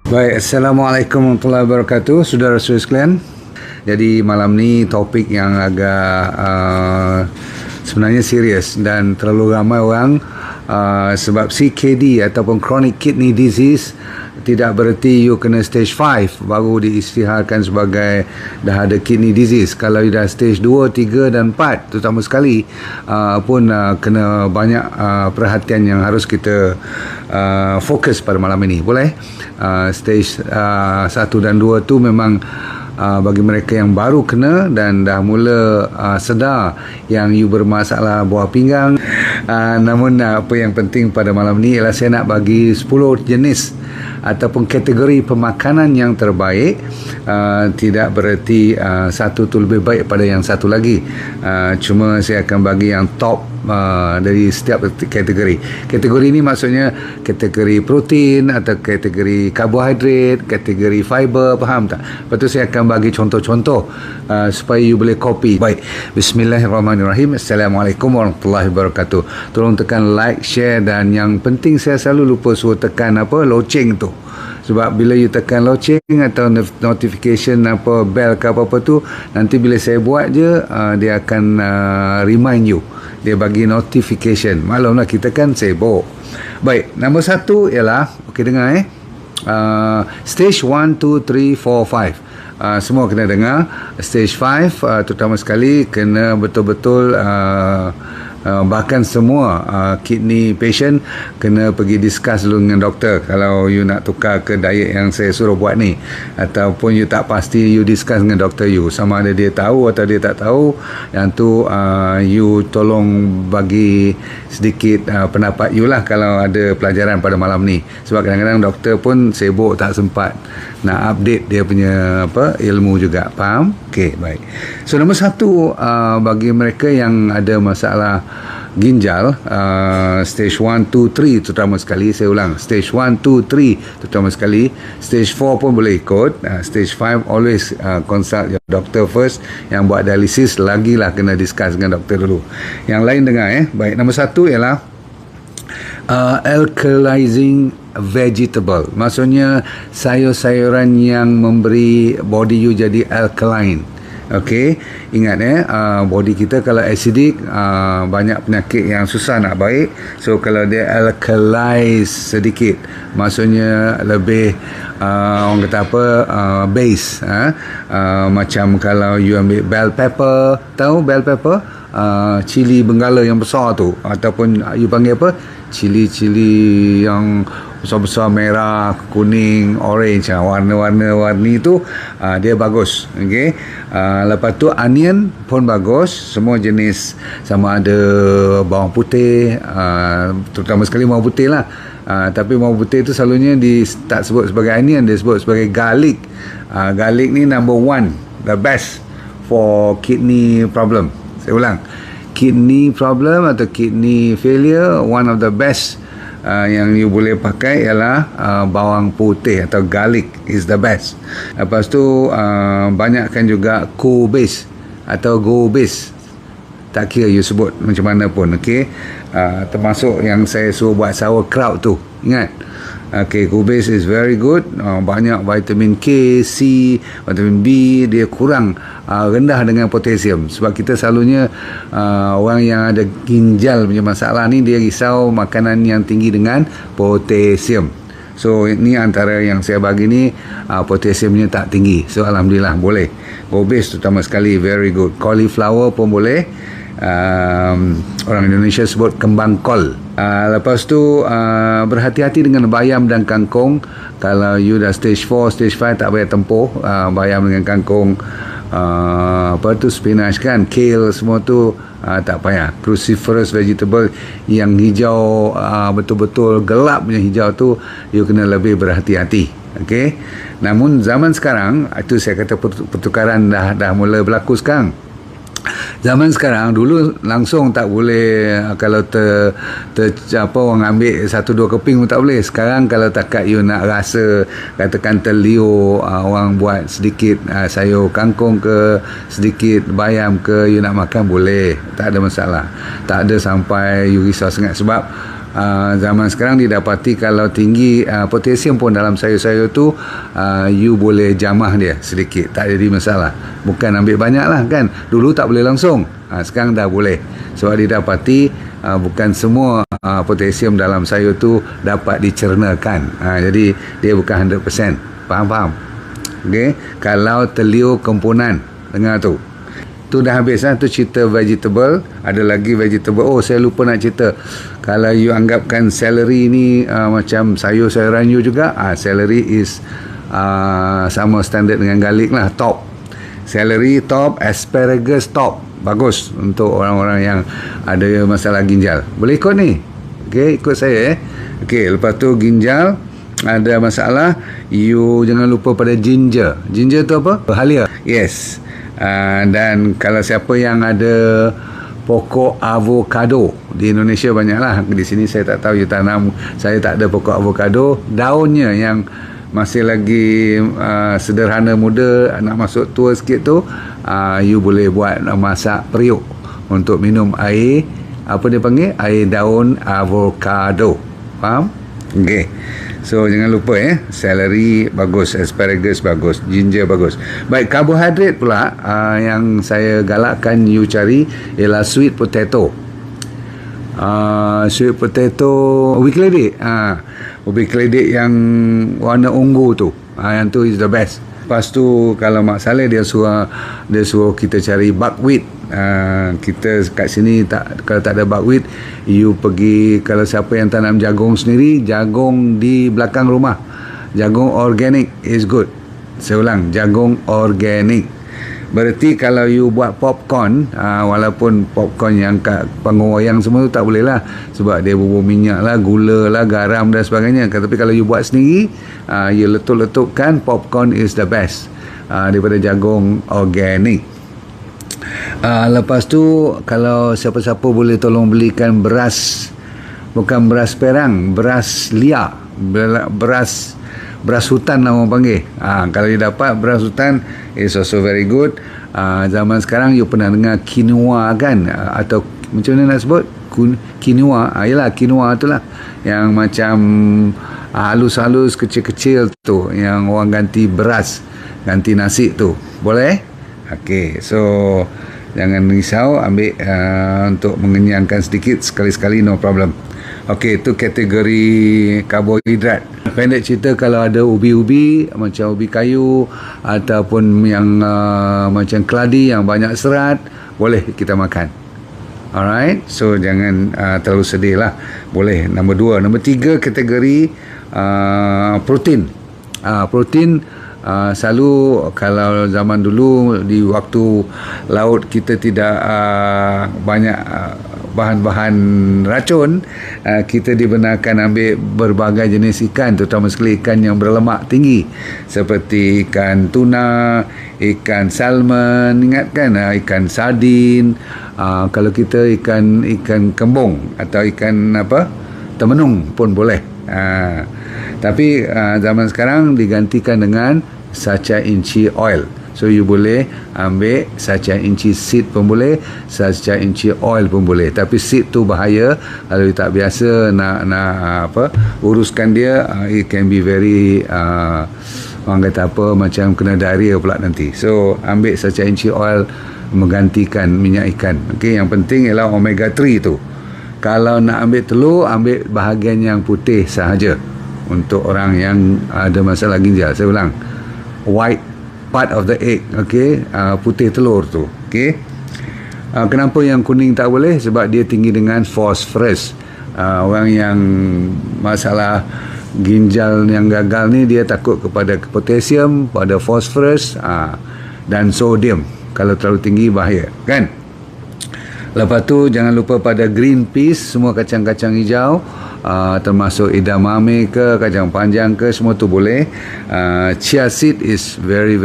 Baik, Assalamualaikum warahmatullahi wabarakatuh, saudara-saudara sekalian. Jadi malam ni topik yang agak sebenarnya serius dan terlalu ramai orang sebab CKD ataupun chronic kidney disease tidak bererti you kena stage 5 baru diisytiharkan sebagai dah ada kidney disease. Kalau you dah stage 2, 3 dan 4 terutama sekali pun kena banyak perhatian yang harus kita fokus pada malam ini. Boleh? Stage 1 dan 2 tu memang bagi mereka yang baru kena dan dah mula sedar yang you bermasalah buah pinggang. Namun apa yang penting pada malam ni ialah saya nak bagi 10 jenis ataupun kategori pemakanan yang terbaik. Tidak bererti satu tu lebih baik pada yang satu lagi. Cuma saya akan bagi yang top dari setiap kategori. Kategori ini maksudnya kategori protein atau kategori karbohidrat, kategori fiber, faham tak? Lepas tu saya akan bagi contoh-contoh supaya you boleh copy. Baik, bismillahirrahmanirrahim. Assalamualaikum warahmatullahi wabarakatuh. Tolong tekan like, share dan yang penting saya selalu lupa suruh tekan loceng tu. Sebab bila you tekan loceng atau notification bell ke apa-apa tu, nanti bila saya buat je dia akan remind you. Dia bagi notification. Maklumlah kita kan sibuk. Baik, nombor 1 ialah dengar stage 1, 2, 3, 4, 5. Semua kena dengar. Stage 5 terutama sekali kena betul-betul bahkan semua kidney patient kena pergi discuss dulu dengan doktor. Kalau you nak tukar ke diet yang saya suruh buat ni, ataupun you tak pasti, you discuss dengan doktor you sama ada dia tahu atau dia tak tahu. Yang tu you tolong bagi sedikit pendapat you lah kalau ada pelajaran pada malam ni. Sebab kadang-kadang doktor pun sibuk, tak sempat nak update dia punya ilmu juga. Faham? Okey, baik. So nombor 1 bagi mereka yang ada masalah ginjal, stage 1, 2, 3 terutama sekali. Saya ulang, stage 1, 2, 3 terutama sekali. Stage 4 pun boleh ikut. Stage 5 always consult your doctor first. Yang buat dialisis lagilah kena discuss dengan doktor dulu. Yang lain dengar Baik, nombor 1 ialah alkalizing vegetable. Maksudnya sayur-sayuran yang memberi body you jadi alkaline. Okey, ingat body kita kalau acidic, banyak penyakit yang susah nak baik. So kalau dia alkalize sedikit, maksudnya lebih orang kata base. Macam kalau you ambil bell pepper, tahu bell pepper? Cili benggala yang besar tu, ataupun you panggil cili yang besar-besar, merah, kuning, orange, warna-warni tu dia bagus. Okey. Lepas tu onion pun bagus, semua jenis, sama ada bawang putih, terutama sekali bawang putih lah. Tapi bawang putih tu selalunya tak sebut sebagai onion, dia sebut sebagai garlic. Garlic ni number 1, the best for kidney problem. Saya ulang, kidney problem atau kidney failure, one of the best yang you boleh pakai ialah bawang putih atau garlic is the best. Lepas tu banyakkan juga co-base atau go-base, tak kira you sebut macam mana pun. Okey, termasuk yang saya suruh buat sauerkraut tu, ingat. Okay, co-base is very good. Banyak vitamin K, C, vitamin B. Dia kurang rendah dengan potasium. Sebab kita selalunya orang yang ada ginjal punya masalah ni, dia risau makanan yang tinggi dengan potasium. So ini antara yang saya bagi ni, potasiumnya tak tinggi. So alhamdulillah boleh. Co-base terutama sekali very good. Cauliflower pun boleh. Orang Indonesia sebut kembang kol. Lepas tu berhati-hati dengan bayam dan kangkung. Kalau you dah stage 4, stage 5 tak payah tempuh bayam dengan kangkung. Spinach kan, kale, semua tu tak payah. Cruciferous vegetable yang hijau, betul-betul gelap punya hijau tu, you kena lebih berhati-hati. Okey. Namun zaman sekarang, itu saya kata pertukaran dah mula berlaku sekarang. Zaman sekarang, dulu langsung tak boleh, kalau orang ambil 1-2 keping pun tak boleh. Sekarang kalau takat you nak rasa, katakan terliur, orang buat sedikit sayur kangkung ke, sedikit bayam ke, you nak makan boleh, tak ada masalah. Tak ada sampai you risau sangat. Sebab Zaman sekarang didapati kalau tinggi potasium pun dalam sayur-sayur tu, you boleh jamah dia sedikit, tak jadi masalah. Bukan ambil banyak lah kan. Dulu tak boleh langsung, sekarang dah boleh. Sebab didapati bukan semua potasium dalam sayur tu dapat dicernakan. Jadi dia bukan 100%. Faham? Okay. Kalau telur kempunan, dengar tu. Tu dah habis lah. Tu cerita vegetable. Ada lagi vegetable. Oh, saya lupa nak cerita. Kalau you anggapkan celery ni macam sayur-sayuran you juga, celery is sama standard dengan garlic lah. Top. Celery top, asparagus top. Bagus untuk orang-orang yang ada masalah ginjal. Boleh ikut ni. Okay, ikut saya. Okay, lepas tu ginjal ada masalah, you jangan lupa pada ginger. Ginger tu apa? Halia. Yes. Dan kalau siapa yang ada pokok avocado, di Indonesia banyaklah, di sini saya tak tahu you tanam, saya tak ada pokok avocado. Daunnya yang masih lagi sederhana, muda, nak masuk tua sikit tu, you boleh buat masak periuk untuk minum air, apa dia panggil, air daun avocado. Faham? Okay. So jangan lupa celery bagus, asparagus bagus, ginger bagus. Baik, karbohidrat pula yang saya galakkan you cari ialah sweet potato. Sweet potato ubi keledek. Ubi keledek yang warna ungu tu, yang tu is the best. Lepas tu kalau Mak Saleh dia suruh kita cari buckwheat. Kita kat sini kalau tak ada buckwheat, you pergi, kalau siapa yang tanam jagung sendiri, jagung di belakang rumah, jagung organic is good. Saya ulang, jagung organic. Berarti kalau you buat popcorn, walaupun popcorn yang kat panggung wayang semua tu tak boleh lah, sebab dia bubur minyak lah, gula lah, garam dan sebagainya. Tapi kalau you buat sendiri, you letup-letupkan, popcorn is the best daripada jagung organic. Lepas tu kalau siapa-siapa boleh tolong belikan beras, bukan beras perang, beras liar, beras hutan lah orang panggil. Kalau you dapat beras hutan, is also very good. Zaman sekarang you pernah dengar quinoa kan, atau macam mana nak sebut, quinoa. Yalah, quinoa tu lah yang macam halus-halus, kecil-kecil tu, yang orang ganti beras, ganti nasi tu. Boleh? Okey, so jangan risau, ambil untuk mengenyangkan sedikit sekali-sekali, no problem. Okey, itu kategori karbohidrat. Pendek cerita, kalau ada ubi-ubi macam ubi kayu ataupun yang macam keladi yang banyak serat, boleh kita makan. Alright, so jangan terlalu sedih lah. Boleh. Nombor 2. Nombor 3, kategori protein. Protein selalu kalau zaman dulu di waktu laut kita tidak banyak bahan-bahan racun, kita dibenarkan ambil berbagai jenis ikan, terutama sekali ikan yang berlemak tinggi seperti ikan tuna, ikan salmon, ingat kan, ikan sardin, kalau kita ikan kembung atau ikan temenung pun boleh. Tapi zaman sekarang digantikan dengan sacha inci oil. So you boleh ambil sacha inci seed pun boleh, sacha inci oil pun boleh. Tapi seed tu bahaya kalau you tak biasa nak uruskan dia, it can be very orang kata macam kena diarrhea pula nanti. So ambil sacha inci oil menggantikan minyak ikan. Okey, yang penting ialah omega 3 tu. Kalau nak ambil telur, ambil bahagian yang putih sahaja untuk orang yang ada masalah ginjal. Saya ulang, white part of the egg, okey, putih telur tu, okey. Kenapa yang kuning tak boleh? Sebab dia tinggi dengan phosphorus. Orang yang masalah ginjal yang gagal ni, dia takut kepada potassium, pada phosphorus dan sodium. Kalau terlalu tinggi bahaya, kan? Lepas tu jangan lupa pada green peas, semua kacang-kacang hijau, termasuk edamame ke, kacang panjang ke, semua tu boleh. Chia seed is very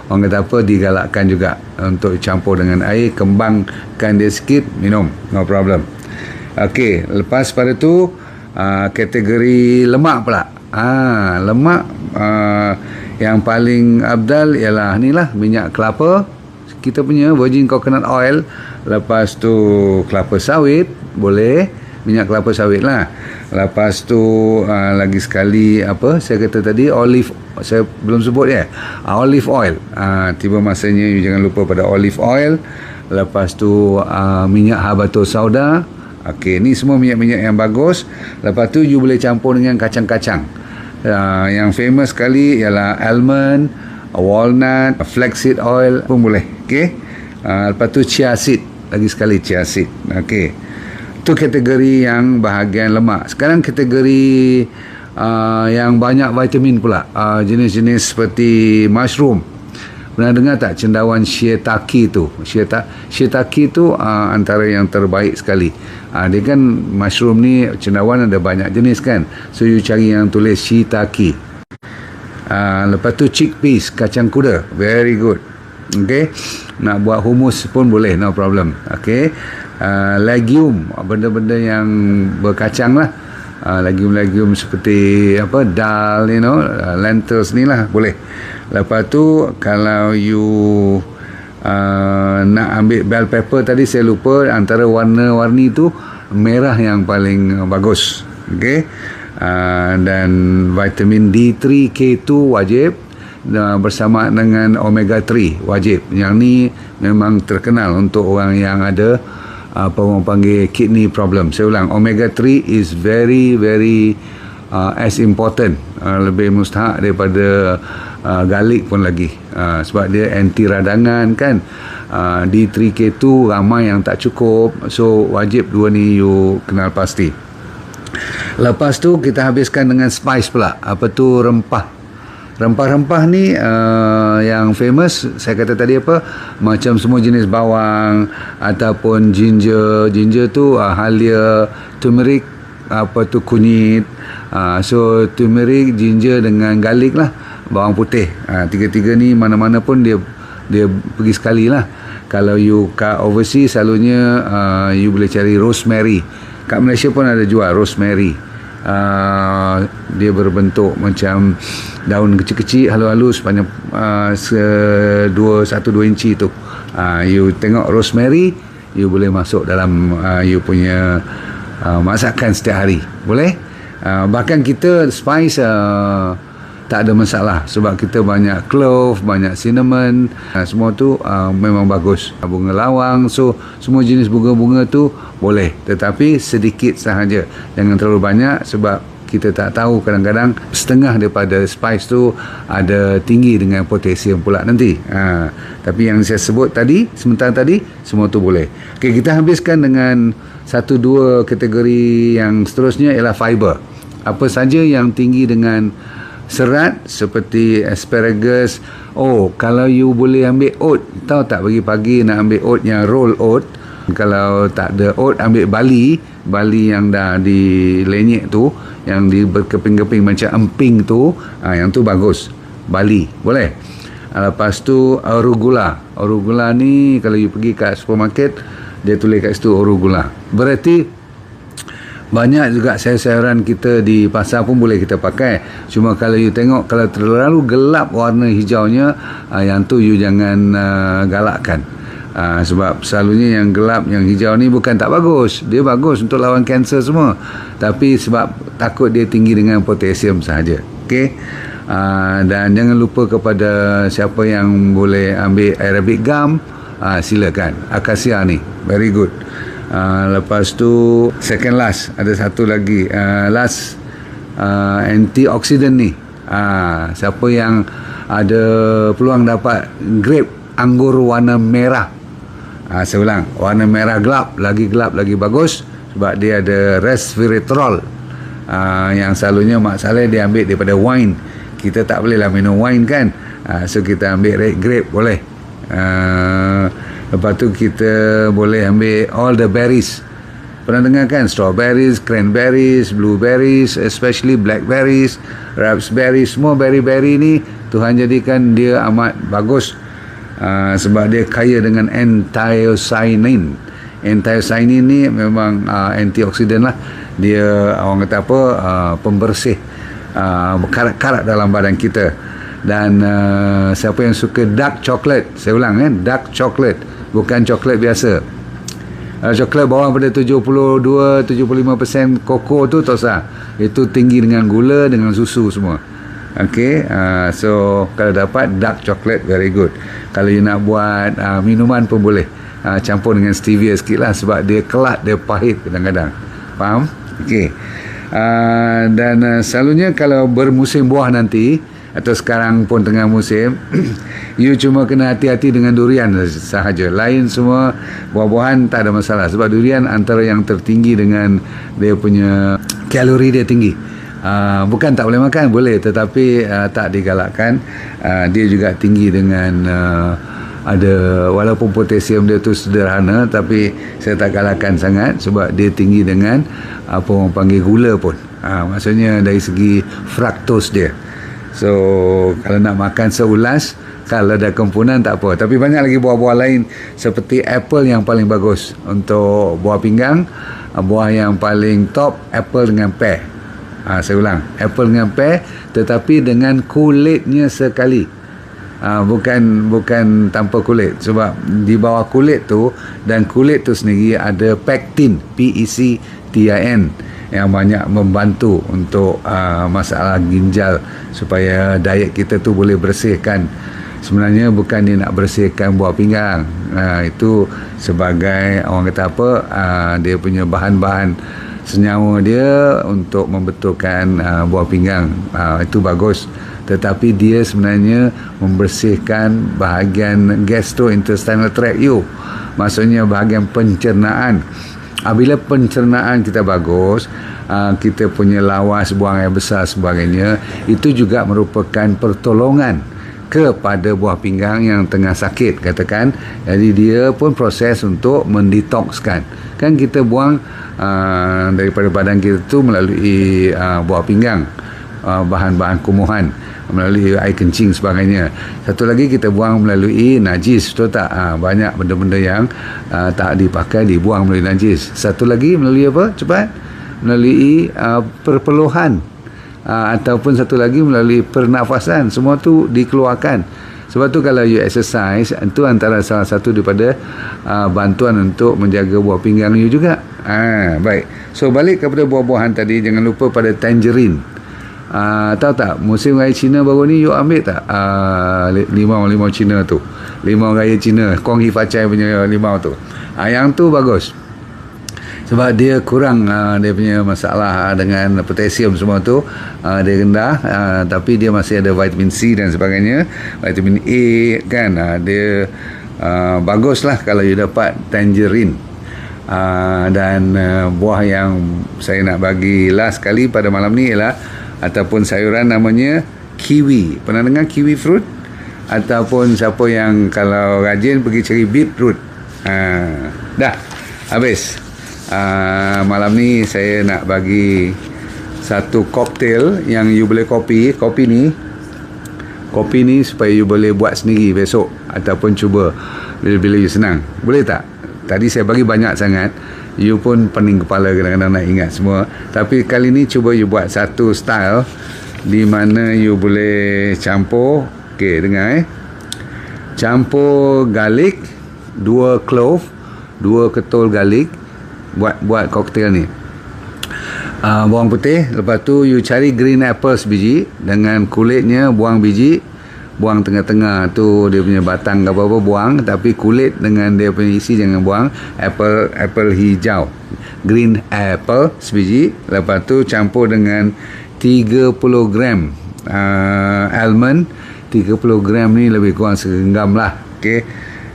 orang kata digalakkan juga untuk campur dengan air, kembangkan dia sikit, minum, no problem. Okey, lepas pada tu kategori lemak pula. Lemak yang paling abdal ialah ni lah, minyak kelapa, kita punya virgin coconut oil. Lepas tu kelapa sawit boleh, minyak kelapa sawit lah. Lepas tu lagi sekali apa saya kata tadi, olive, saya belum sebut ya, olive oil. Tiba masanya you jangan lupa pada olive oil. Lepas tu minyak habatus sauda. Okey, ni semua minyak-minyak yang bagus. Lepas tu you boleh campur dengan kacang-kacang. Yang famous sekali ialah almond, walnut, flaxseed oil pun boleh. Okey. Lepas tu chia seed, lagi sekali chia seed. Okey. Itu kategori yang bahagian lemak. Sekarang kategori yang banyak vitamin pula. Jenis-jenis seperti mushroom. Pernah dengar tak cendawan shiitake tu? Shiitake tu antara yang terbaik sekali. Dia kan mushroom ni cendawan ada banyak jenis kan. So you cari yang tulis shiitake. Lepas tu chickpeas, kacang kuda, very good. Okay, nak buat hummus pun boleh, no problem. Okay, legume, benda-benda yang berkacang lah. Legume-legume seperti apa, dal, lentils ni lah boleh. Lepas tu kalau you nak ambil bell pepper tadi saya lupa, antara warna-warni tu merah yang paling bagus. Okay, dan vitamin D3, K2 wajib, bersama dengan omega 3 wajib. Yang ni memang terkenal untuk orang yang ada apa orang panggil kidney problem. Saya ulang, omega 3 is very as important, lebih mustahak daripada garlic pun lagi, sebab dia anti radangan kan. D3K2 ramai yang tak cukup, so wajib dua ni you kenal pasti. Lepas tu kita habiskan dengan spice pula. Apa tu, rempah ni yang famous saya kata tadi apa, macam semua jenis bawang ataupun ginger tu halia, turmeric, apa tu kunyit. So turmeric, ginger dengan garlic lah, bawang putih. Tiga-tiga ni mana-mana pun dia pergi sekali lah. Kalau you kat overseas selalunya you boleh cari rosemary. Kat Malaysia pun ada jual rosemary. Dia berbentuk macam daun kecil-kecil halus-halus panjang 1-2 inci tu. You tengok rosemary, you boleh masuk dalam you punya masakan setiap hari, boleh. Bahkan kita spice tak ada masalah, sebab kita banyak clove, banyak cinnamon, semua tu memang bagus. Bunga lawang, so semua jenis bunga-bunga tu boleh, tetapi sedikit sahaja, jangan terlalu banyak, sebab kita tak tahu kadang-kadang setengah daripada spice tu ada tinggi dengan potasium pula nanti. Tapi yang saya sebut tadi, sementara tadi, semua tu boleh. Okay, kita habiskan dengan 1-2 kategori yang seterusnya ialah fiber. Apa saja yang tinggi dengan serat seperti asparagus. Kalau you boleh ambil oat, tahu tak pagi-pagi nak ambil oat yang roll oat. Kalau tak ada oat, ambil bali yang dah dilenyek tu, yang di berkeping-keping macam emping tu, yang tu bagus. Bali boleh. Lepas tu arugula ni kalau you pergi kat supermarket, dia tulis kat situ arugula. Berarti banyak juga sayur-sayuran kita di pasar pun boleh kita pakai. Cuma kalau you tengok, kalau terlalu gelap warna hijaunya, yang tu you jangan galakkan. Sebab selalunya yang gelap, yang hijau ni bukan tak bagus. Dia bagus untuk lawan kanser semua. Tapi sebab takut dia tinggi dengan potasium sahaja. Okey. Dan jangan lupa kepada siapa yang boleh ambil Arabic gum, silakan. Akasia ni, very good. Lepas tu second last, ada satu lagi last antioksidan ni. Siapa yang ada peluang dapat grape anggur warna merah, saya ulang, warna merah gelap lagi bagus, sebab dia ada resveratrol, yang selalunya Mak Saleh dia ambil daripada wine. Kita tak boleh lah minum wine kan, so kita ambil red grape boleh. Lepas tu kita boleh ambil all the berries. Pernah dengar kan? Strawberries, cranberries, blueberries, especially blackberries, raspberries. Semua berry-berry ni Tuhan jadikan dia amat bagus, sebab dia kaya dengan anthocyanin. Anthocyanin ni memang antioksidan lah. Dia orang kata apa, pembersih karat-karat dalam badan kita. Dan siapa yang suka dark chocolate, saya ulang dark chocolate, bukan coklat biasa. Coklat bawah pada 72-75% koko tu tak usah. Itu tinggi dengan gula, dengan susu semua. Okay, so kalau dapat dark chocolate very good. Kalau you nak buat minuman pun boleh campur dengan stevia sikit lah, sebab dia kelat, dia pahit kadang-kadang. Faham? Okay. Dan selalunya kalau bermusim buah nanti, atau sekarang pun tengah musim, you cuma kena hati-hati dengan durian sahaja. Lain semua buah-buahan tak ada masalah, sebab durian antara yang tertinggi dengan dia punya kalori dia tinggi. Bukan tak boleh makan, boleh, tetapi tak digalakkan. Dia juga tinggi dengan ada, walaupun potasium dia tu sederhana, tapi saya tak galakkan sangat, sebab dia tinggi dengan apa orang panggil gula pun. Maksudnya dari segi fructose dia. So kalau nak makan seulas, kalau ada kempunan tak apa. Tapi banyak lagi buah-buah lain, seperti apple yang paling bagus untuk buah pinggang. Buah yang paling top, apple dengan pear. Saya ulang, apple dengan pear, tetapi dengan kulitnya sekali. Bukan tanpa kulit, sebab di bawah kulit tu, dan kulit tu sendiri ada pektin, PECTIN, yang banyak membantu untuk masalah ginjal, supaya diet kita tu boleh bersihkan. Sebenarnya bukan dia nak bersihkan buah pinggang, itu sebagai orang kata apa, dia punya bahan-bahan senyawa dia untuk membetulkan buah pinggang, itu bagus. Tetapi dia sebenarnya membersihkan bahagian gastrointestinal tract you, maksudnya bahagian pencernaan. Bila pencernaan kita bagus, kita punya lawas, buang air besar sebagainya, itu juga merupakan pertolongan kepada buah pinggang yang tengah sakit, katakan. Jadi dia pun proses untuk mendetokskan. Kan kita buang daripada badan kita tu melalui buah pinggang, bahan-bahan kumuhan, melalui air kencing sebagainya. Satu lagi kita buang melalui najis, betul tak? Banyak benda-benda yang tak dipakai dibuang melalui najis. Satu lagi melalui apa? Cepat. Melalui perpeluhan, ataupun satu lagi melalui pernafasan. Semua tu dikeluarkan. Sebab tu kalau you exercise, itu antara salah satu daripada bantuan untuk menjaga buah pinggang you juga. Baik. So balik kepada buah-buahan tadi, jangan lupa pada tangerine. Tahu tak musim raya Cina baru ni you ambil tak limau Cina tu, limau raya Cina, Kong Hi Fa Chai punya limau tu, yang tu bagus sebab dia kurang dia punya masalah dengan potasium semua tu, dia rendah, tapi dia masih ada vitamin C dan sebagainya, vitamin A kan. Dia baguslah kalau you dapat tangerine. Dan buah yang saya nak bagi last kali pada malam ni ialah, ataupun sayuran namanya kiwi. Pernah dengar kiwi fruit? Ataupun siapa yang kalau rajin pergi cari beetroot. Dah habis. Malam ni saya nak bagi satu koktail yang you boleh kopi ni supaya you boleh buat sendiri besok, ataupun cuba bila-bila you senang. Boleh tak? Tadi saya bagi banyak sangat, you pun pening kepala kadang-kadang nak ingat semua. Tapi kali ni cuba you buat satu style di mana you boleh campur. Okey, dengar campur garlic, 2 clove, 2 ketul garlic, buat koktail ni. Bawang putih, lepas tu you cari green apple sebiji, dengan kulitnya buang biji, buang tengah-tengah tu dia punya batang ke apa-apa buang, tapi kulit dengan dia punya isi jangan buang. Apple hijau, green apple sebiji, lepas tu campur dengan 30 gram almond. 30 gram ni lebih kurang segenggam lah. Okey,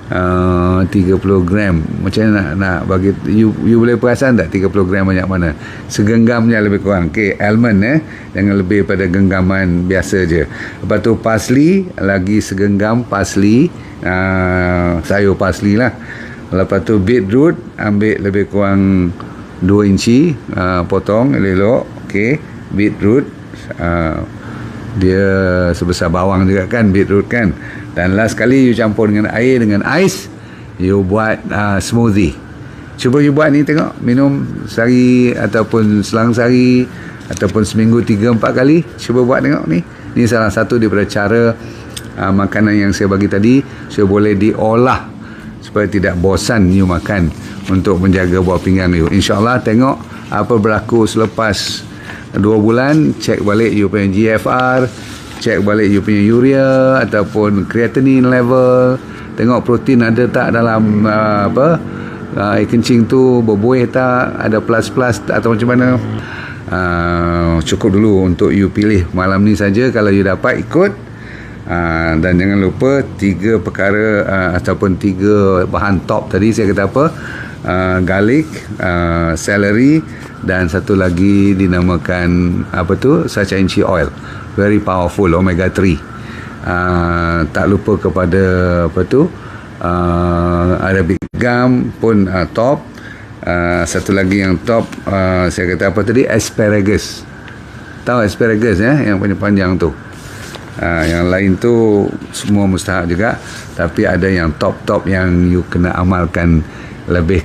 30 gram macam mana nak bagi you boleh perasan tak 30 gram banyak mana? Segenggamnya lebih kurang. Okey, almond jangan lebih pada genggaman biasa je. Lepas tu parsley, lagi segenggam parsley, sayur parsley lah. Lepas tu beetroot, ambil lebih kurang 2 inci, potong elok-elok. Okey, beetroot, dia sebesar bawang juga kan beetroot kan. Dan last kali you campur dengan air dengan ais, you buat smoothie. Cuba you buat ni, tengok, minum sehari ataupun selang sehari ataupun seminggu 3-4 kali. Cuba buat tengok ni. Ni salah satu daripada cara makanan yang saya bagi tadi, so boleh diolah supaya tidak bosan you makan untuk menjaga buah pinggang you. InsyaAllah tengok apa berlaku selepas 2 bulan, cek balik you punya GFR, cek balik you punya urea ataupun creatinine level, tengok protein ada tak dalam air kencing tu, berbuih tak, ada plus-plus atau macam mana. Cukup dulu untuk you pilih malam ni saja. Kalau you dapat ikut, dan jangan lupa 3 perkara ataupun 3 bahan top tadi saya kata apa, garlic, celery, dan satu lagi dinamakan apa tu, sachainchi oil, very powerful, omega 3. Tak lupa kepada apa tu, Arabic gum pun top. Satu lagi yang top, saya kata apa tadi, asparagus. Tahu asparagus yang panjang-panjang tu. Yang lain tu semua mustahak juga, tapi ada yang top-top yang you kena amalkan lebih